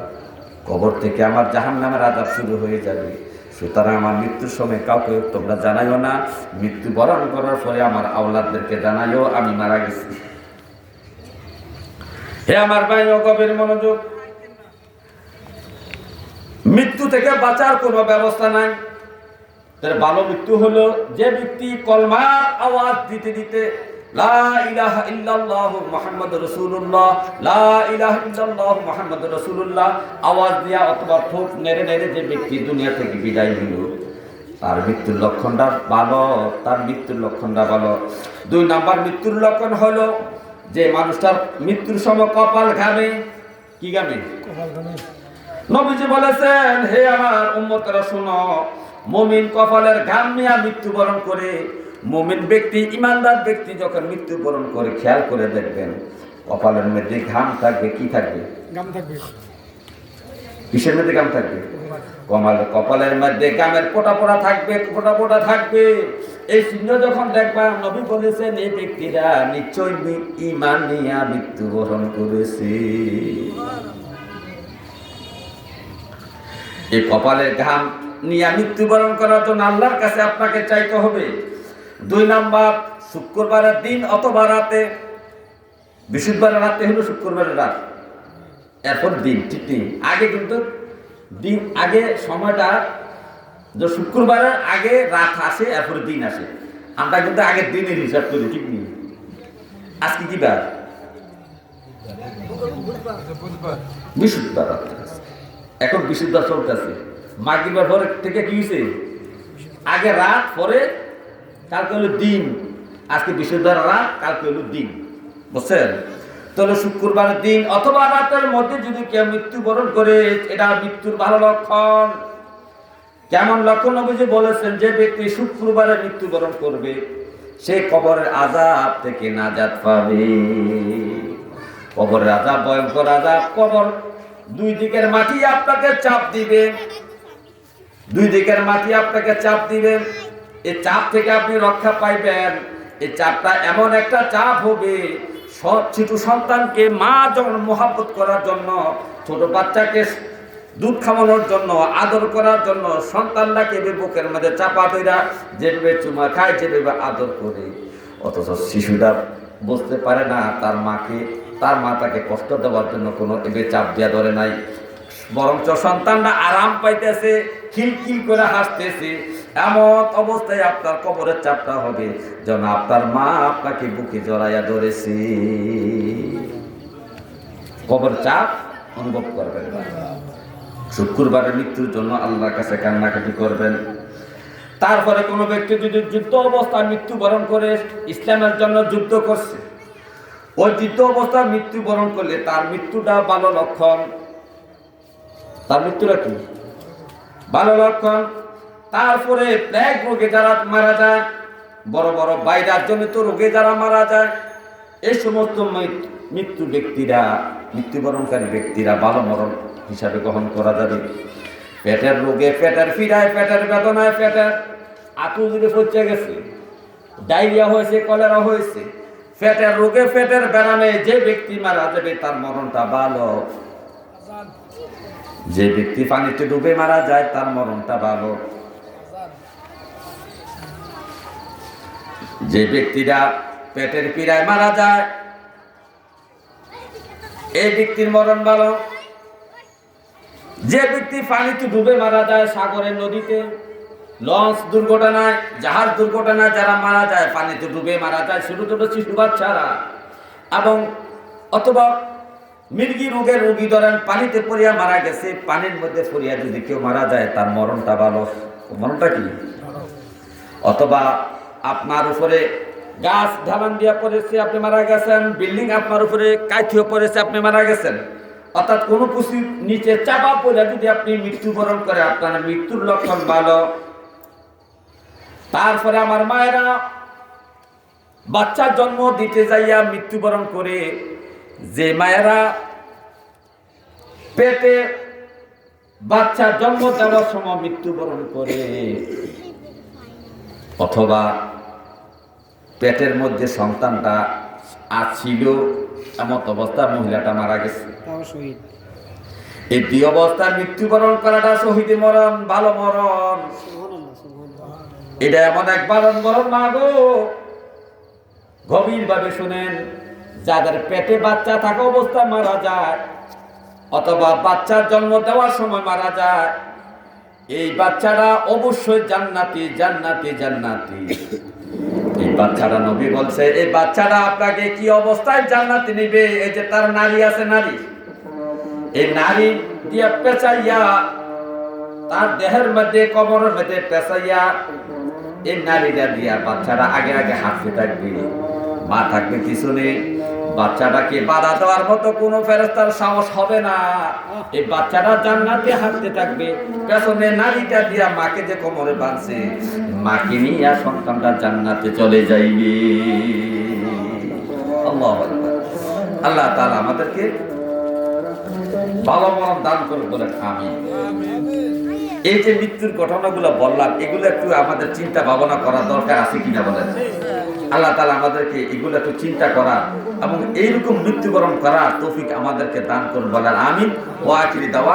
কবর থেকে আমার জাহান্নামের আযাব শুরু হয়ে যাবে। সুতরাং আমার মৃত্যুর সময় কাউকে তোমরা জানাইও না, মৃত্যুবরণ করার পরে আমার আওলাদদেরকে জানাইও আমি মারা গেছি। হে আমার ভাই ও গভীর মনোযোগ, মৃত্যু থেকে বাঁচার কোনো ব্যবস্থা নাই। তার ভালো মৃত্যু হলো যে ব্যক্তি কলমার আওয়াজ দিতে দিতে লা ইলাহা ইল্লাল্লাহু মুহাম্মাদুর রাসূলুল্লাহ, লা ইলাহা ইল্লাল্লাহু মুহাম্মাদুর রাসূলুল্লাহ আওয়াজ দিয়া অথবা ঠোঁট নেড়ে নেড়ে যে ব্যক্তি দুনিয়া থেকে বিদায় নিল, তার মৃত্যুর লক্ষণটা ভালো, তার মৃত্যুর লক্ষণটা ভালো। 2 নাম্বার মৃত্যুর লক্ষণ হলো যে মানুষটার মৃত্যুর সময় কপাল ঘামে। কি ঘামে? নবীজি বলেছেন, হে আমার উম্মতরা শুনো, মুমিন কপালের ঘাম নিয়ে মৃত্যুবরণ করে। মুমিন ব্যক্তি, ইমানদার ব্যক্তি যখন মৃত্যুবরণ করে, খেয়াল করে দেখবেন কপালের মধ্যে ঘাম থাকবে। কি থাকবে? গাম থাকবে। কিসের মধ্যে ঘাম থাকবে? কপালের মধ্যে ঘামের ফোঁটা ফোঁটা থাকবে, ফোঁটা ফোঁটা থাকবে। এই চিহ্ন যখন দেখবা, নবী বলেছেন এই ব্যক্তিরা নিশ্চয় ঈমান নিয়ে মৃত্যুবরণ করেছে। এই কপালের ঘাম নিয়ে মৃত্যুবরণ করার জন্য আল্লাহর কাছে আপনাকে চাইতে হবে। 2 নাম্বার, শুক্রবারের দিন অথবা রাতে। বৃহস্পতিবারের রাতে হলো শুক্রবারের রাত, এরপর দিন, ঠিক নেই আগে, কিন্তু দিন আগে সময়টা যে শুক্রবারের আগে রাত আসে, এরপরে দিন আসে। আমরা কিন্তু আগে দিনের হিসাব করি, ঠিক নেই। আজকে কি বার? বৃহস্পতিবার রাত। এখন বৃহস্পতিবার চলতেছে, মাগরিবের পরে থেকে কি হয়েছে? আগে রাত, পরে কালকে হলো দিন। আজকে বৃহস্পতিবার রাত, কালকে হলো দিন, বুঝছেন? তাহলে শুক্রবারের দিন অথবা রাতের মধ্যে যদি কেউ মৃত্যুবরণ করে, এটা মৃত্যুর ভালো লক্ষণ। কেমন লক্ষণ? নবীজি বলেছেন, যে ব্যক্তি শুক্রবারে মৃত্যুবরণ করবে সে কবরের আযাব থেকে নাজাত পাবে। কবরের আযাব ভয়ঙ্কর আযাব। কবর 2 দিকের মাটি আপনাকে চাপ দিবে, 2 দিকের মাটি আপনাকে চাপ দিবে। এই চাপ থেকে আপনি রক্ষা পাইবেন। এই চাপটা এমন একটা চাপ হবে, ছোট সন্তানকে মা যখন মোহাব্বত করার জন্য, ছোট বাচ্চাকে দুধ খাওয়ানোর জন্য, আদর করার জন্য সন্তানটাকে বুকের মধ্যে চাপা ধরা যেভাবে চুমা খায়, যেভাবে আদর করে, অথচ শিশুটা বুঝতে পারে না তার মাকে, তার মা তাকে কষ্ট দেওয়ার জন্য কোনো এভাবে চাপ দেওয়া ধরে নাই, বরঞ্চ সন্তানটা আরাম পাইতেছে, খিলখিল করে হাসতেছে। এমন অবস্থায় আপনার কবরের চাপটা হবে যেন আপনার মা আপনাকে বুকে জড়াইয়া ধরেছে। কবর চাপ অনুভব করবেন না। শুক্রবারের মৃত্যুর জন্য আল্লাহর কাছে কান্নাকাটি করবেন। তারপরে কোনো ব্যক্তি যদি যুদ্ধ অবস্থায় মৃত্যুবরণ করে, ইসলামের জন্য যুদ্ধ করছে, ওই যুদ্ধ অবস্থায় মৃত্যুবরণ করলে তার মৃত্যুটা ভালো লক্ষণ। তার মৃত্যুটা কি ভালো লক্ষণ। তারপরে প্লেগ রোগে যারা মারা যায়, বড় বড় ভাইরাস জনিত রোগে যারা মারা যায়, এই সমস্ত মৃত্যুবরণকারী ব্যক্তিরা ভালো মরণ হিসাবে গ্রহণ করা যাবে। পেটের রোগে, পেটের ফিরায়, পেটের বেদনায়, পেটের আঁতুল দিকে পচে গেছে, ডায়রিয়া হয়েছে, কলেরা হয়েছে, পেটের রোগে, পেটের বেড়ানে যে ব্যক্তি মারা যাবে তার মরণটা ভালো। যে ব্যক্তি পানিতে ডুবে মারা যায় তার মরণটা ভালো। যে ব্যক্তিরা পেটের পীড়ায় মারা যায় এই ব্যক্তির মরণ ভালো। যে ব্যক্তি পানিতে ডুবে মারা যায়, সাগরে, নদীতে, লঞ্চ দুর্ঘটনায়, জাহাজ দুর্ঘটনায় যারা মারা যায়, পানিতে ডুবে মারা যায়, ছোট ছোট শিশু বাচ্চারা, এবং অথবা মৃগী রোগের রোগী ধরেন পানিতে পড়িয়া মারা গেছে, পানির মধ্যে পড়িয়া যদি কেউ মারা যায় তার মরণটা ভালো। মরণটা কি? অথবা আপনার উপরে গাছ ঢালান দিয়া পড়েছে, আপনি মারা গেছেন, বিল্ডিং আপনার উপরে কাইথিও পড়েছে, আপনি মারা গেছেন, অর্থাৎ কোনো কিছু নিচে চাপা পড়ে যদি আপনি মৃত্যুবরণ করে, আপনার মৃত্যুর লক্ষণ ভালো। তারপরে আমার মায়েরা বাচ্চার জন্ম দিতে যাইয়া মৃত্যুবরণ করে, যে মায়েরা পেটে বাচ্চা জন্ম দেওয়ার সময় মৃত্যুবরণ করে, অথবা পেটের মধ্যে সন্তানটা ছিল এমন অবস্থা মহিলাটা মারা গেছে, এই দুই অবস্থায় মৃত্যুবরণ করাটা শহীদী মরণ, ভালো মরণ। এটা এমন এক মরণ মা গো, গভীর ভাবে শুনেন। যাদের পেটে বাচ্চা থাকা অবস্থায় মারা যায়, অথবা বাচ্চার জন্ম দেওয়ার সময় মারা যায়, এই বাচ্চারা অবশ্যই জান্নাতি, জান্নাতি, জান্নাতি। এই বাচ্চারা, নবী বলছে, এই বাচ্চারা আপনাকে কি অবস্থায় জান্নাতে নিবে? এই যে তার নারী আছে, নারী, এই নারী দিয়া পেঁচাইয়া, তার দেহের মধ্যে, কবরের মধ্যে পেঁচাইয়া, এই নারীটা দিয়া বাচ্চারা আগে আগে হাঁটতে থাকবে, মা থাকবে পিছনে। বাচ্চাটাকে বাধা দেওয়ার মতো কোনো ফেরেশতার সাহস হবে না। এই বাচ্চাটা জান্নাতে হাঁটতে থাকবে, পেছনে নারীটা দিয়া মাকে যে কোমরে বাঁধছে, মাকে নিয়ে সন্তানটা জান্নাতে চলে যাইবে। আল্লাহ তাআলা আমাদেরকে ভালো মরণ দান করে বলেন আমিন। এই যে মৃত্যুর ঘটনাগুলো বললাম, এগুলো একটু আমাদের চিন্তা ভাবনা করা দরকার আছে কিনা বলেন? আল্লাহ তাআলা আমাদেরকে এগুলো একটু চিন্তা করা এবং এইরকম মৃত্যুবরণ করার তৌফিক আমাদেরকে দান করুন বলেন আমিন। ওয়া আখিরি দাওয়ানা।